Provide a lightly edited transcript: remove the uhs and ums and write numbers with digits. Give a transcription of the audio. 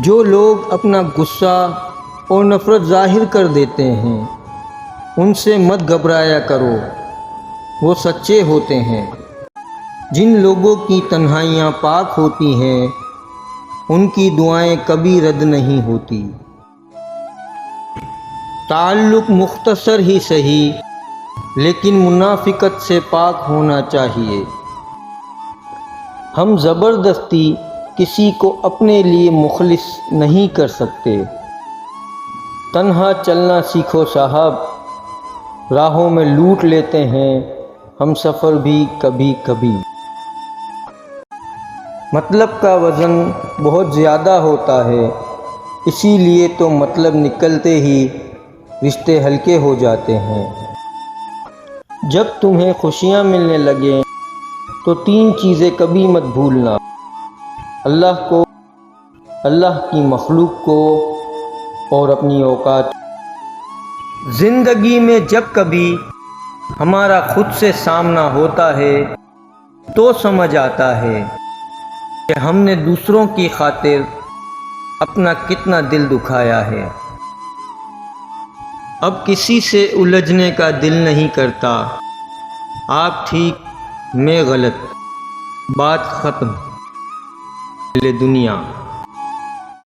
جو لوگ اپنا غصہ اور نفرت ظاہر کر دیتے ہیں ان سے مت گھبرایا کرو، وہ سچے ہوتے ہیں۔ جن لوگوں کی تنہائیاں پاک ہوتی ہیں ان کی دعائیں کبھی رد نہیں ہوتی۔ تعلق مختصر ہی صحیح لیکن منافقت سے پاک ہونا چاہیے۔ ہم زبردستی کسی کو اپنے لیے مخلص نہیں کر سکتے۔ تنہا چلنا سیکھو صاحب، راہوں میں لوٹ لیتے ہیں ہم سفر بھی کبھی کبھی۔ مطلب کا وزن بہت زیادہ ہوتا ہے، اسی لیے تو مطلب نکلتے ہی رشتے ہلکے ہو جاتے ہیں۔ جب تمہیں خوشیاں ملنے لگیں تو 3 چیزیں کبھی مت بھولنا: اللہ کو، اللہ کی مخلوق کو اور اپنی اوقات۔ زندگی میں جب کبھی ہمارا خود سے سامنا ہوتا ہے تو سمجھ آتا ہے کہ ہم نے دوسروں کی خاطر اپنا کتنا دل دکھایا ہے۔ اب کسی سے الجھنے کا دل نہیں کرتا، آپ ٹھیک میں غلط، بات ختم، دنیا۔